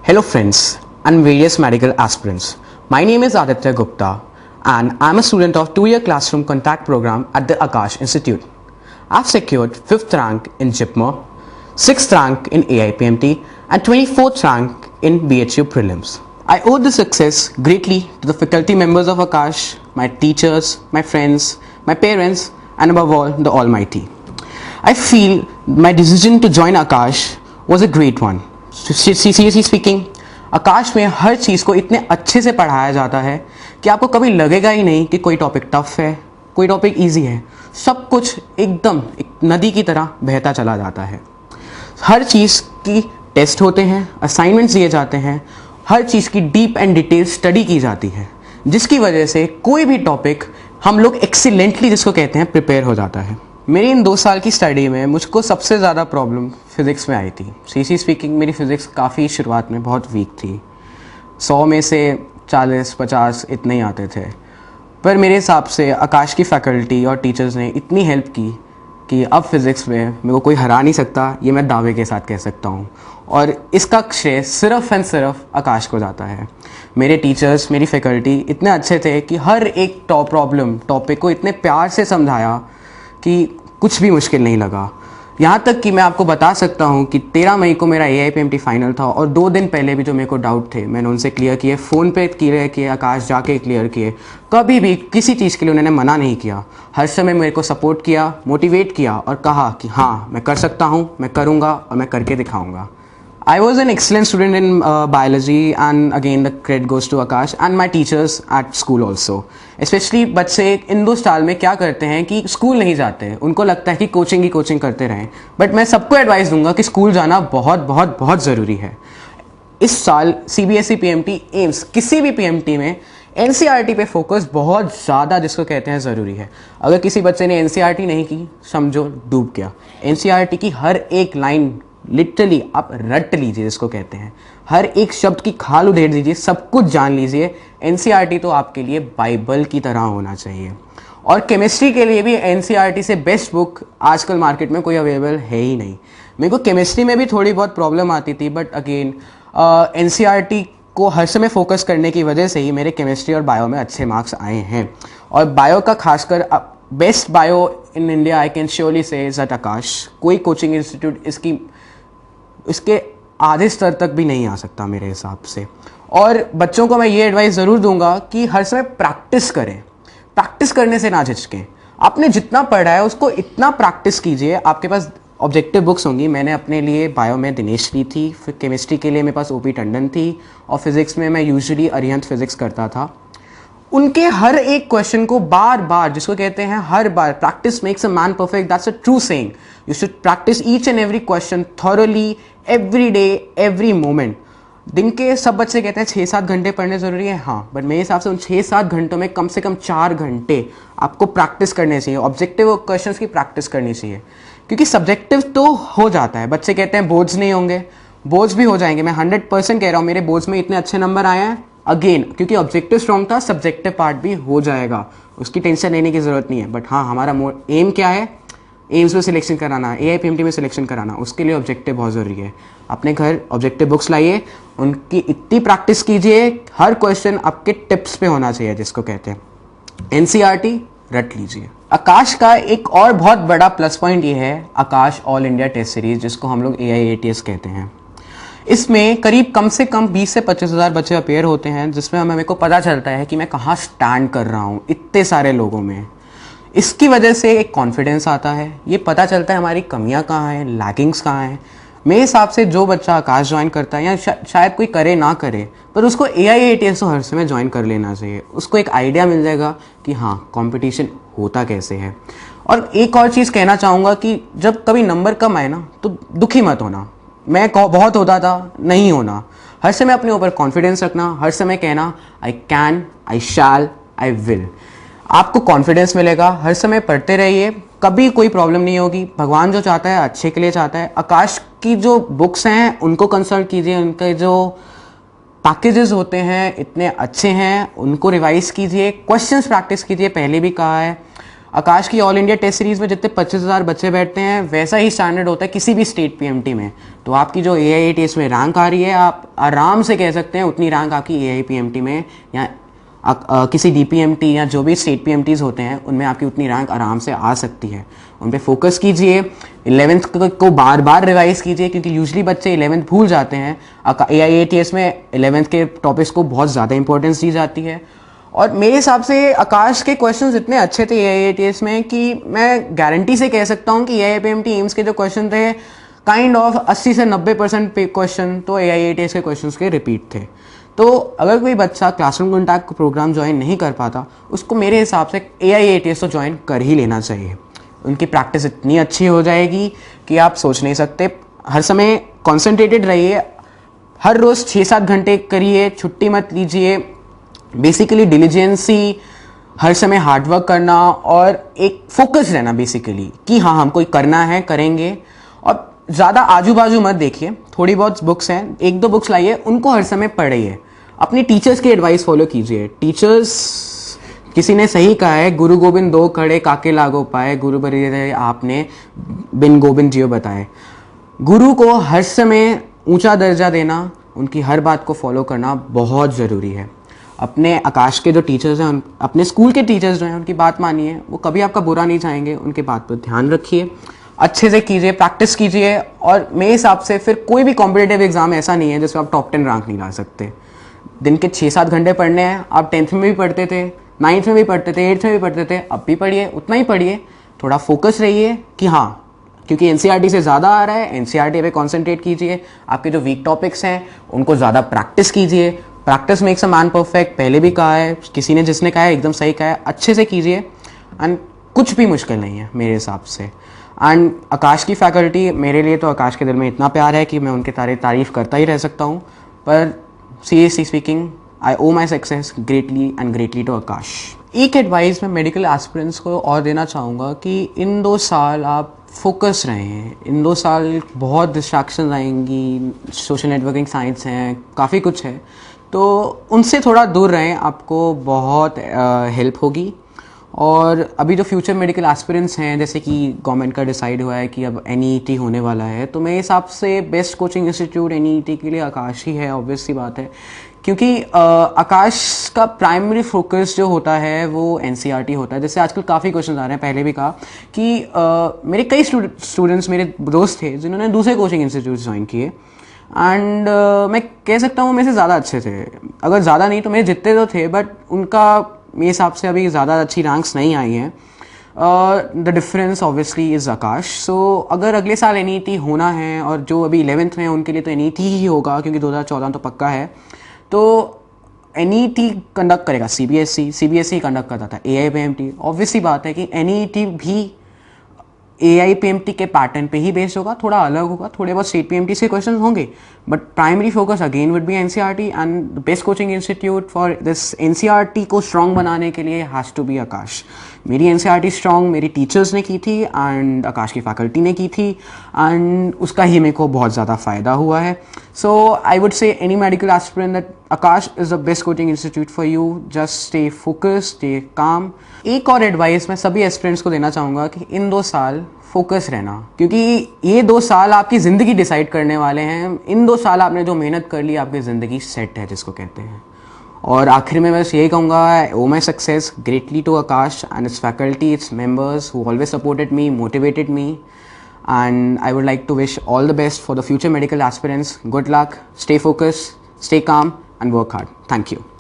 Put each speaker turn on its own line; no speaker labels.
Hello friends and various medical aspirants. My name is Aditya Gupta and I am a student of 2-year classroom contact program at the Akash Institute. I have secured 5th rank in JIPMER, 6th rank in AIPMT and 24th rank in BHU prelims. I owe this success greatly to the faculty members of Akash, my teachers, my friends, my parents and above all the Almighty. I feel my decision to join Akash was a great one. Seriously speaking, आकाश में हर चीज़ को इतने अच्छे से पढ़ाया जाता है कि आपको कभी लगेगा ही नहीं कि कोई टॉपिक टफ है, कोई टॉपिक इजी है. सब कुछ एकदम एक नदी की तरह बहता चला जाता है. हर चीज़ की टेस्ट होते हैं, असाइनमेंट्स दिए जाते हैं, हर चीज़ की डीप एंड डिटेल स्टडी की जाती है, जिसकी वजह से कोई भी टॉपिक हम लोग एक्सीलेंटली जिसको कहते हैं प्रिपेयर हो जाता है. मेरी इन 2 साल की स्टडी में मुझको सबसे ज़्यादा प्रॉब्लम फ़िज़िक्स में आई थी. सीरियसली स्पीकिंग मेरी फ़िज़िक्स काफ़ी शुरुआत में बहुत वीक थी. 100 में से 40-50 इतने ही आते थे. पर मेरे हिसाब से आकाश की फैकल्टी और टीचर्स ने इतनी हेल्प की कि अब फ़िज़िक्स में मेरे को कोई हरा नहीं सकता, ये मैं दावे के साथ कह सकता हूँ. और इसका श्रेय सिर्फ़ एंड सिर्फ आकाश को जाता है. मेरे टीचर्स, मेरी फैकल्टी इतने अच्छे थे कि हर एक टॉपिक को इतने प्यार से समझाया कि कुछ भी मुश्किल नहीं लगा. यहाँ तक कि मैं आपको बता सकता हूँ कि 13 मई को मेरा AIPMT फाइनल था और 2 दिन पहले भी जो मेरे को डाउट थे मैंने उनसे क्लियर किए, फ़ोन पे क्लियर किए, आकाश जाके क्लियर किए. कभी भी किसी चीज़ के लिए उन्होंने मना नहीं किया. हर समय मेरे को सपोर्ट किया, मोटिवेट किया और कहा कि हाँ मैं कर सकता हूँ, मैं करूँगा और मैं करके दिखाऊँगा. I was an excellent student in biology and again the credit goes to Akash and my teachers at school also. Especially बच्चे इन 2 साल में क्या करते हैं कि स्कूल नहीं जाते, उनको लगता है कि कोचिंग ही कोचिंग करते रहें. बट मैं सबको एडवाइस दूंगा कि स्कूल जाना बहुत बहुत बहुत ज़रूरी है. इस साल CBSE PMT एम्स किसी भी PMT में NCERT पे फोकस बहुत ज़्यादा जिसको कहते हैं ज़रूरी है. अगर किसी बच्चे ने NCERT नहीं की समझो डूब गया. NCERT की हर एक लाइन लिटरली आप रट लीजिए, जिसको कहते हैं हर एक शब्द की खाल उधेड़ दीजिए, सब कुछ जान लीजिए. NCERT तो आपके लिए बाइबल की तरह होना चाहिए. और केमिस्ट्री के लिए भी NCERT से बेस्ट बुक आजकल मार्केट में कोई अवेलेबल है ही नहीं. मेरे को केमिस्ट्री में भी थोड़ी बहुत प्रॉब्लम आती थी बट अगेन NCERT को हर समय फोकस करने की वजह से ही मेरे केमिस्ट्री और बायो में अच्छे मार्क्स आए हैं. और बायो का खासकर best bio in India I can surely say is at Aakash. कोई कोचिंग इंस्टीट्यूट इसके आधे स्तर तक भी नहीं आ सकता मेरे हिसाब से. और बच्चों को मैं ये एडवाइस ज़रूर दूंगा कि हर समय प्रैक्टिस करें. प्रैक्टिस करने से ना झिझकें. आपने जितना पढ़ा है उसको इतना प्रैक्टिस कीजिए. आपके पास ऑब्जेक्टिव बुक्स होंगी. मैंने अपने लिए बायो में दिनेश ली थी, फिर केमिस्ट्री के लिए मेरे पास OP टंडन थी और फिज़िक्स में मैं यूजुअली अरिहंत फिज़िक्स करता था. उनके हर एक क्वेश्चन को बार बार जिसको कहते हैं हर बार practice makes a man perfect. That's a true saying. You should practice each and every question thoroughly every day every moment. दिन के सब बच्चे कहते हैं 6-7 घंटे पढ़ने ज़रूरी है. हाँ, बट मेरे हिसाब से उन 6-7 घंटों में कम से कम 4 घंटे आपको प्रैक्टिस करने चाहिए. ऑब्जेक्टिव क्वेश्चंस की प्रैक्टिस करनी चाहिए क्योंकि सब्जेक्टिव तो हो जाता है. बच्चे कहते हैं बोर्ड्स नहीं होंगे, बोर्ड्स भी हो जाएंगे. मैं 100% कह रहा हूँ मेरे बोर्ड्स में इतने अच्छे नंबर आए हैं अगेन क्योंकि ऑब्जेक्टिव स्ट्रॉन्ग था. सब्जेक्टिव पार्ट भी हो जाएगा, उसकी टेंशन लेने की ज़रूरत नहीं है. बट हाँ, हमारा एम क्या है? एम्स में सिलेक्शन कराना, AIPMT में सिलेक्शन कराना. उसके लिए ऑब्जेक्टिव बहुत ज़रूरी है. अपने घर ऑब्जेक्टिव बुक्स लाइए, उनकी इतनी प्रैक्टिस कीजिए, हर क्वेश्चन आपके टिप्स पे होना चाहिए जिसको कहते हैं. NCERT रट लीजिए. आकाश का एक और बहुत बड़ा प्लस पॉइंट ये है आकाश ऑल इंडिया टेस्ट सीरीज जिसको हम लोग AIATS कहते हैं. इसमें करीब कम से कम 20 से 25 हज़ार बच्चे अपेयर होते हैं जिसमें हमें मेरे को पता चलता है कि मैं कहाँ स्टैंड कर रहा हूँ इतने सारे लोगों में. इसकी वजह से एक कॉन्फिडेंस आता है. ये पता चलता है हमारी कमियां कहाँ हैं, लैगिंग्स कहाँ हैं. मेरे हिसाब से जो बच्चा आकाश ज्वाइन करता है या शायद कोई करे ना करे पर उसको AIATS तो हर समय ज्वाइन कर लेना चाहिए. उसको एक आइडिया मिल जाएगा कि हाँ कंपटीशन होता कैसे है. और एक और चीज़ कहना चाहूँगा कि जब कभी नंबर कम आए ना तो दुखी मत होना. मैं बहुत होता था, नहीं होना. हर समय अपने ऊपर कॉन्फिडेंस रखना, हर समय कहना I can, I shall, I will. आपको कॉन्फिडेंस मिलेगा. हर समय पढ़ते रहिए, कभी कोई प्रॉब्लम नहीं होगी. भगवान जो चाहता है अच्छे के लिए चाहता है. आकाश की जो बुक्स हैं उनको कंसल्ट कीजिए. उनके जो पैकेजेस होते हैं इतने अच्छे हैं, उनको रिवाइज कीजिए. क्वेश्चंस प्रैक्टिस कीजिए, पहले भी कहा है. आकाश की ऑल इंडिया टेस्ट सीरीज़ में जितने 25,000 बच्चे बैठते हैं वैसा ही स्टैंडर्ड होता है किसी भी स्टेट पीएमटी में। तो आपकी जो एआईए टेस्ट में रैंक आ रही है, आप आराम से कह सकते हैं उतनी रैंक आपकी एआई पीएमटी में या किसी डीपीएमटी या जो भी स्टेट पीएमटीज़ होते हैं उनमें आपकी उतनी रैंक आराम से आ सकती है। उन पे फोकस कीजिए, 11th को बार बार रिवाइज कीजिए, क्योंकि यूजली बच्चे 11th भूल जाते हैं। एआईएटीएस में 11th के टॉपिक्स को बहुत ज़्यादा इंपॉर्टेंस दी जाती है। और मेरे हिसाब से आकाश के क्वेश्चंस इतने अच्छे थे एआईएटीएस में कि मैं गारंटी से कह सकता हूँ कि एआईपीएमटी एम्स के जो क्वेश्चन थे काइंड ऑफ 80 से 90% क्वेश्चन तो एआईएटीएस के क्वेश्चंस के रिपीट थे। तो अगर कोई बच्चा क्लासरूम कॉन्टैक्ट प्रोग्राम ज्वाइन नहीं कर पाता, उसको मेरे हिसाब से एआईएटीएस तो ज्वाइन कर ही लेना चाहिए। उनकी प्रैक्टिस इतनी अच्छी हो जाएगी कि आप सोच नहीं सकते। हर समय कॉन्सेंट्रेटेड रहिए, हर रोज़ 6-7 घंटे करिए, छुट्टी मत लीजिए। बेसिकली डिलीजेंसी, हर समय हार्डवर्क करना और एक फोकस रहना बेसिकली कि हाँ हम कोई करना है, करेंगे। और ज़्यादा आजू बाजू मत देखिए, थोड़ी बहुत बुक्स हैं, 1-2 बुक्स लाइए, उनको हर समय पढ़िए। अपनी टीचर्स की एडवाइस फॉलो कीजिए। टीचर्स, किसी ने सही कहा है, गुरु गोविंद 2 खड़े काके लागो पाए, गुरु बरे आपने बिन गोविंद जियो बताए। गुरु को हर समय ऊंचा दर्जा देना, उनकी हर बात को फॉलो करना बहुत ज़रूरी है। अपने आकाश के जो टीचर्स हैं, अपने स्कूल के टीचर्स जो हैं, उनकी बात मानिए, वो कभी आपका बुरा नहीं चाहेंगे। उनके बात पर ध्यान रखिए, अच्छे से कीजिए, प्रैक्टिस कीजिए। और मेरे हिसाब से फिर कोई भी कॉम्पिटिटिव एग्जाम ऐसा नहीं है जिसमें आप टॉप 10 रैंक नहीं ला सकते। दिन के 6-7 घंटे पढ़ने हैं। आप 10th में भी पढ़ते थे, 9th में भी पढ़ते थे, 8th में भी पढ़ते थे, अब भी पढ़िए, उतना ही पढ़िए। थोड़ा फोकस रहिए कि हाँ, क्योंकि एनसीईआरटी से ज़्यादा आ रहा है, एनसीईआरटी पे कॉन्सेंट्रेट कीजिए। आपके जो वीक टॉपिक्स हैं उनको ज़्यादा प्रैक्टिस कीजिए। Practice makes a man perfect, पहले भी कहा है किसी ने, जिसने कहा है एकदम सही कहा है। अच्छे से कीजिए एंड कुछ भी मुश्किल नहीं है मेरे हिसाब से। एंड आकाश की फैकल्टी, मेरे लिए तो आकाश के दिल में इतना प्यार है कि मैं उनके तारीफ़ करता ही रह सकता हूँ। पर seriously speaking, I owe my success greatly to Aakash. एक एडवाइस मैं मेडिकल एस्पिरेंट्स को और देना चाहूँगा कि इन 2 साल आप फोकस रहें। इन 2 साल बहुत डिस्ट्रैक्शन आएंगी, सोशल नेटवर्किंग साइट्स हैं, काफ़ी कुछ है, तो उनसे थोड़ा दूर रहें, आपको बहुत हेल्प होगी। और अभी जो फ्यूचर मेडिकल एस्पिरेंट्स हैं, जैसे कि गवर्नमेंट का डिसाइड हुआ है कि अब एनईईटी होने वाला है, तो मेरे हिसाब से बेस्ट कोचिंग इंस्टीट्यूट एनईईटी के लिए आकाश ही है। ऑब्वियस सी बात है, क्योंकि आकाश का प्राइमरी फोकस जो होता है वो एनसीईआरटी होता है। जैसे आजकल काफ़ी क्वेश्चन आ रहे हैं, पहले भी कहा कि मेरे कई स्टूडेंट्स, मेरे दोस्त थे जिन्होंने दूसरे कोचिंग इंस्टीट्यूट ज्वाइन किए एंड मैं कह सकता हूँ मेरे से ज़्यादा अच्छे थे। अगर ज़्यादा नहीं तो मेरे जितने तो थे, बट उनका मेरे हिसाब से अभी ज़्यादा अच्छी रैंक्स नहीं आई हैं। द डिफरेंस ऑब्वियसली इज़ आकाश। सो अगर अगले साल एनईईटी होना है, और जो अभी 11th में हैं उनके लिए तो एनईईटी ही होगा, क्योंकि 2014 तो पक्का है। तो एनईईटी कंडक्ट करेगा सीबीएसई कंडक्ट करता था एआईपीएमटी। ऑब्वियसली बात है कि एनईईटी भी एआईपीएमटी के पैटर्न पे ही बेस्ड होगा, थोड़ा अलग होगा, थोड़े बहुत स्टेट पीएमटी से क्वेश्चन होंगे, but primary focus again would be NCERT. And the best coaching institute for this NCERT को स्ट्रॉन्ग बनाने के लिए हैज़ टू बी आकाश। मेरी एनसीईआरटी स्ट्रॉन्ग मेरी टीचर्स ने की थी एंड आकाश की फैकल्टी ने की थी, एंड उसका ही मेरे को बहुत ज़्यादा फ़ायदा हुआ है। So I would say any medical aspirant that Aakash is the best coaching institute for you. Just stay focus, stay calm. एक और एडवाइस मैं सभी एस्पिरेंट्स को देना चाहूँगा कि इन 2 साल फोकस रहना, क्योंकि ये 2 साल आपकी ज़िंदगी डिसाइड करने वाले हैं। इन 2 साल आपने जो मेहनत कर ली, आपकी ज़िंदगी सेट है जिसको कहते हैं। और आखिर में बस यही कहूँगा, owe my success greatly to Aakash and its faculty, its members who always supported me, motivated me, and I would like to wish all the best for the future medical aspirants. Good luck, stay focused, stay calm and work hard. Thank you.